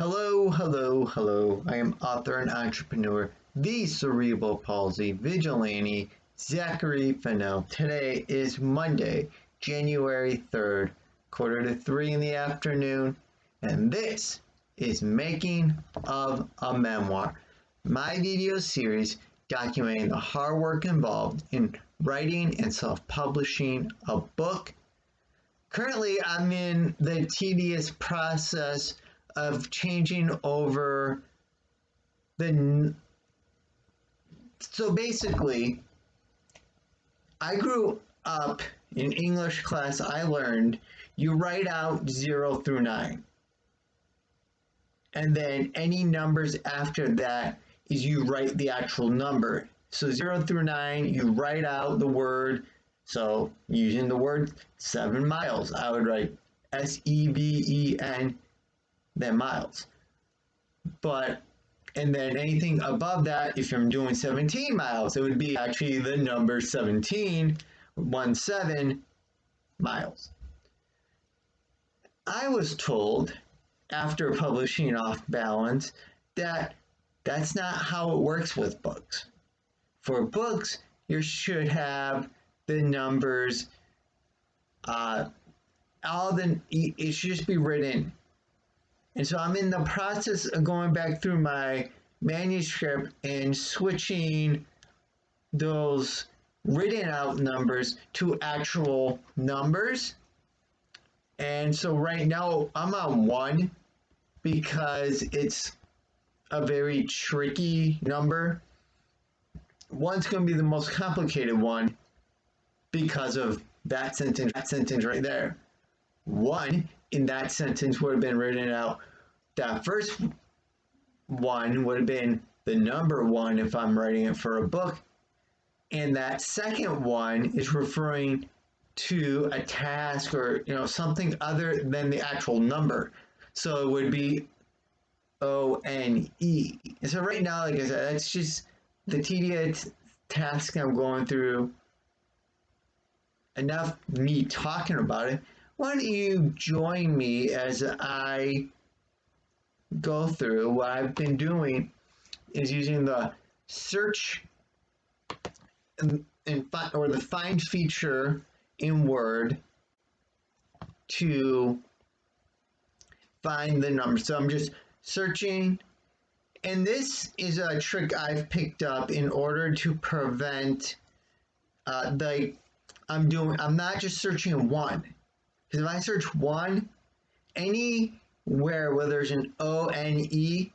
Hello, hello, hello. I am author and entrepreneur, the cerebral palsy vigilante, Zachary Fennell. Today is Monday, January 3rd, quarter to 3 in the afternoon, and this is Making of a Memoir, my video series documenting the hard work involved in writing and self-publishing a book. Currently, I'm in the tedious process of changing over so basically, I grew up in English class. I learned you write out 0 through 9, and then any numbers after that is you write the actual number. So 0 through 9, you write out the word. So using the word 7 miles, I would write SEVEN, then miles. And then anything above that, if I'm doing 17 miles, it would be actually the number 17, 17 miles. I was told after publishing Off Balance that that's not how it works with books. For books, you should have the numbers, it should just be written. And so I'm in the process of going back through my manuscript and switching those written out numbers to actual numbers. And so right now I'm on 1 because it's a very tricky number. 1's going to be the most complicated one because of that sentence right there. 1 in that sentence would have been written out. That first one would have been the number 1 if I'm writing it for a book. And that second one is referring to a task or something other than the actual number. So it would be ONE. And so right now, like I said, that's just the tedious task I'm going through. Enough me talking about it. Why don't you join me as I go through what I've been doing is using the search or the find feature in Word to find the number. So I'm just searching, and this is a trick I've picked up in order to prevent I'm not just searching 1. Because if I search 1, anywhere where there's an ONE,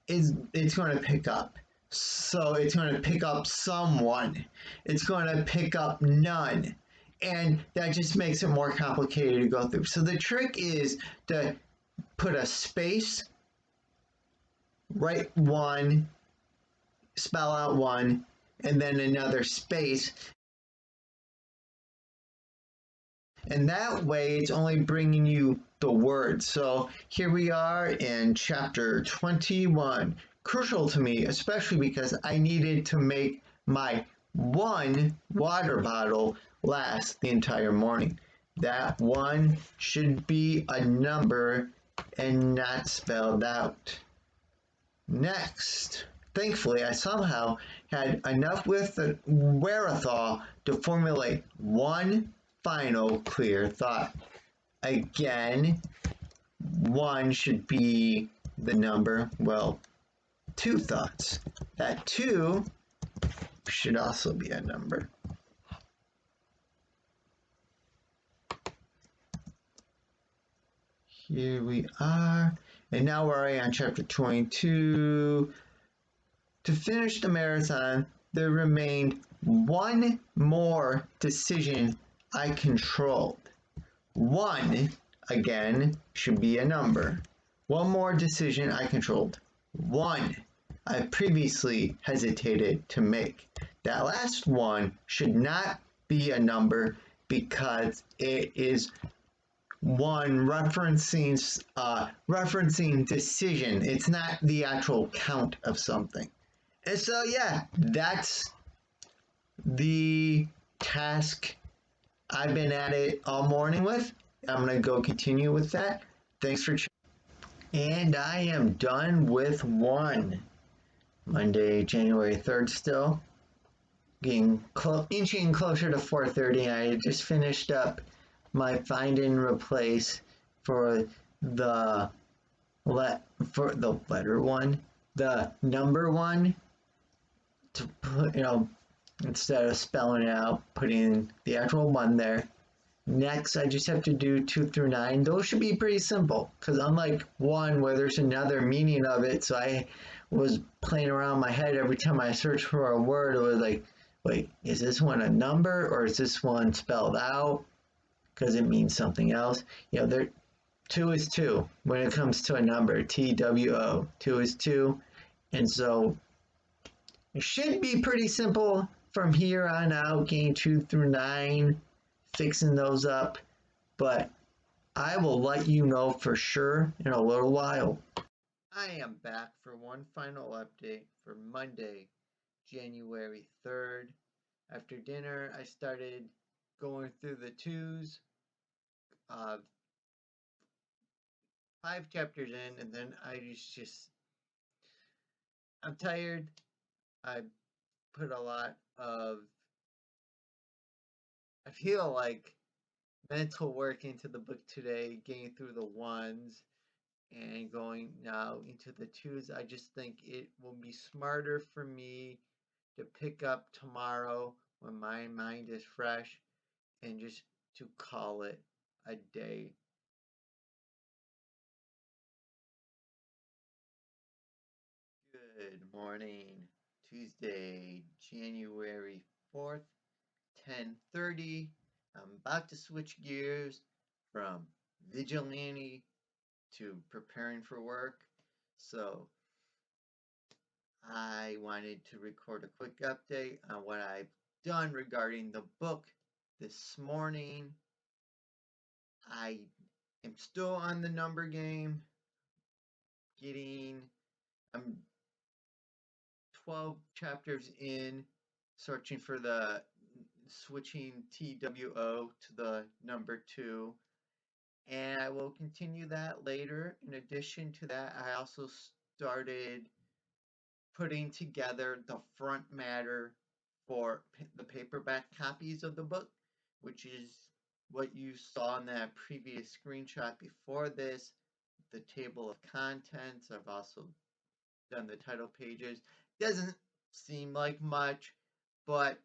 it's going to pick up. So it's going to pick up someone. It's going to pick up none. And that just makes it more complicated to go through. So the trick is to put a space, write 1, spell out 1, and then another space. And that way it's only bringing you the words. So here we are in chapter 21. Crucial to me, especially because I needed to make my 1 water bottle last the entire morning. That 1 should be a number and not spelled out. Next, thankfully, I somehow had enough wherewithal to formulate 1 final clear thought. Again, 1 should be the number, 2 thoughts. That 2 should also be a number. Here we are, and now we're on chapter 22. To finish the marathon, there remained 1 more decision I controlled. 1, again, should be a number. 1 more decision I controlled. 1 I previously hesitated to make. That last one should not be a number because it is 1 referencing decision. It's not the actual count of something. And so yeah, that's the task I've been at it all morning with. I'm going to go continue with that. Thanks for And I am done with one. Monday, January 3rd still. Inching closer to 4:30. I just finished up my find and replace for the for the letter one, the number one, to put, instead of spelling it out, putting the actual one there. Next, I just have to do 2 through 9. Those should be pretty simple because unlike 1 where there's another meaning of it, so I was playing around my head every time I searched for a word. It was like, wait, is this one a number or is this one spelled out because it means something else? There 2 is 2 when it comes to a number. TWO. 2 is 2. And so it should be pretty simple from here on out, getting 2 through 9, fixing those up. But I will let you know for sure in a little while. I am back for one final update for Monday, January 3rd. After dinner, I started going through the twos, 5 chapters in, and then I'm tired. I put a lot of, I feel like mental work into the book today, getting through the ones and going now into the twos. I just think it will be smarter for me to pick up tomorrow when my mind is fresh and just to call it a day. Good morning, Tuesday, January 4th, 10:30. I'm about to switch gears from vigilante to preparing for work. So I wanted to record a quick update on what I've done regarding the book this morning. I am still on the number game, I'm 12 chapters in, searching for the switching TWO to the number 2. And I will continue that later. In addition to that, I also started putting together the front matter for the paperback copies of the book, which is what you saw in that previous screenshot before this, the table of contents. I've also done the title pages. Doesn't seem like much, but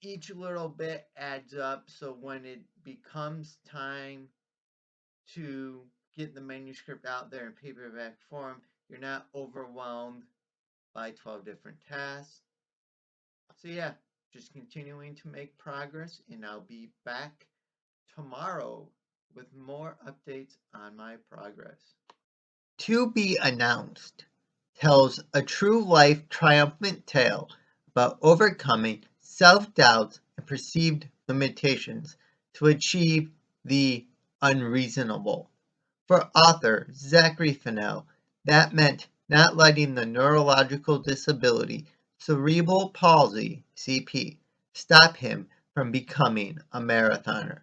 each little bit adds up. So when it becomes time to get the manuscript out there in paperback form, you're not overwhelmed by 12 different tasks. So yeah, just continuing to make progress, and I'll be back tomorrow with more updates on my progress. To Be Announced tells a true life triumphant tale about overcoming self doubts and perceived limitations to achieve the unreasonable. For author Zachary Fennell, that meant not letting the neurological disability, cerebral palsy, CP, stop him from becoming a marathoner.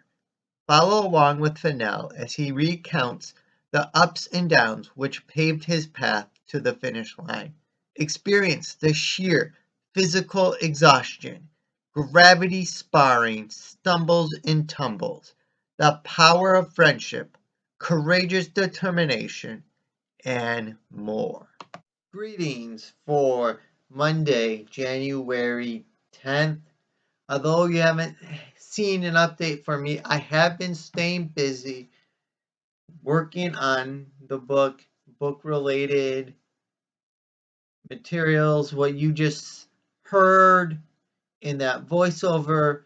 Follow along with Fennell as he recounts the ups and downs which paved his path to the finish line. Experience the sheer physical exhaustion, gravity sparring, stumbles and tumbles, the power of friendship, courageous determination, and more. Greetings for Monday, January 10th. Although you haven't seen an update from me, I have been staying busy working on the book related materials. What you just heard in that voiceover,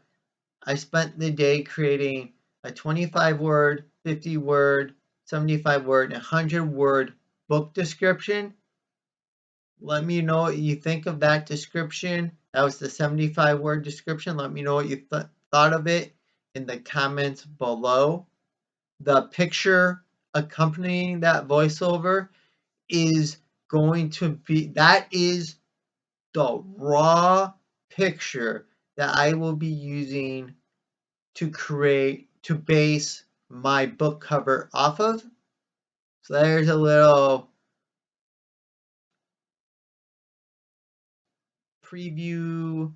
I spent the day creating a 25-word, 50-word, 75-word, and 100-word book description. Let me know what you think of that description. That was the 75-word description. Let me know what you thought of it in the comments below. The picture accompanying that voiceover is that is the raw picture that I will be using to base my book cover off of. So there's a preview,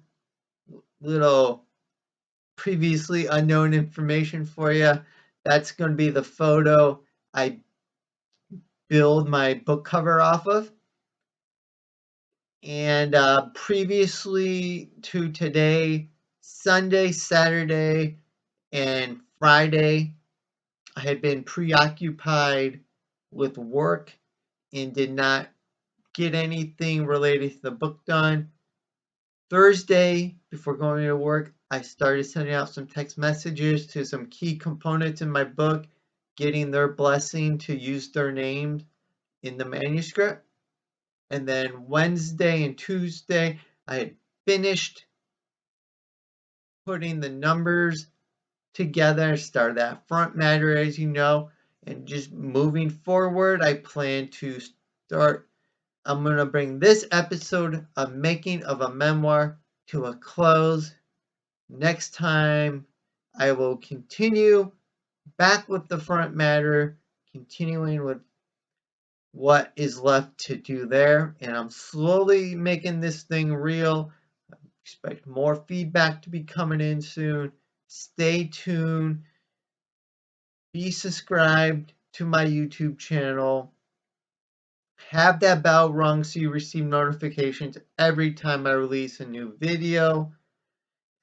little previously unknown information for you. That's going to be the photo I build my book cover off of. And previously to today, Sunday, Saturday, and Friday, I had been preoccupied with work and did not get anything related to the book done. Thursday, before going to work, I started sending out some text messages to some key components in my book, getting their blessing to use their names in the manuscript. And then Wednesday and Tuesday, I had finished putting the numbers together, started that front matter, as you know, and just moving forward, I plan to start. I'm going to bring this episode of Making of a Memoir to a close. Next time, I will continue back with the front matter, continuing with what is left to do there. And I'm slowly making this thing real. I expect more feedback to be coming in soon. Stay tuned. Be subscribed to my YouTube channel. Have that bell rung so you receive notifications every time I release a new video.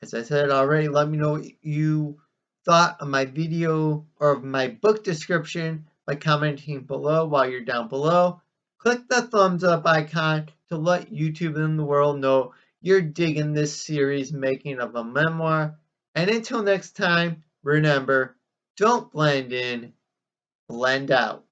As I said already, let me know what you thought of my video or of my book description by commenting below while you're down below. Click the thumbs up icon to let YouTube and the world know you're digging this series making of a memoir. And until next time, remember, don't blend in, blend out.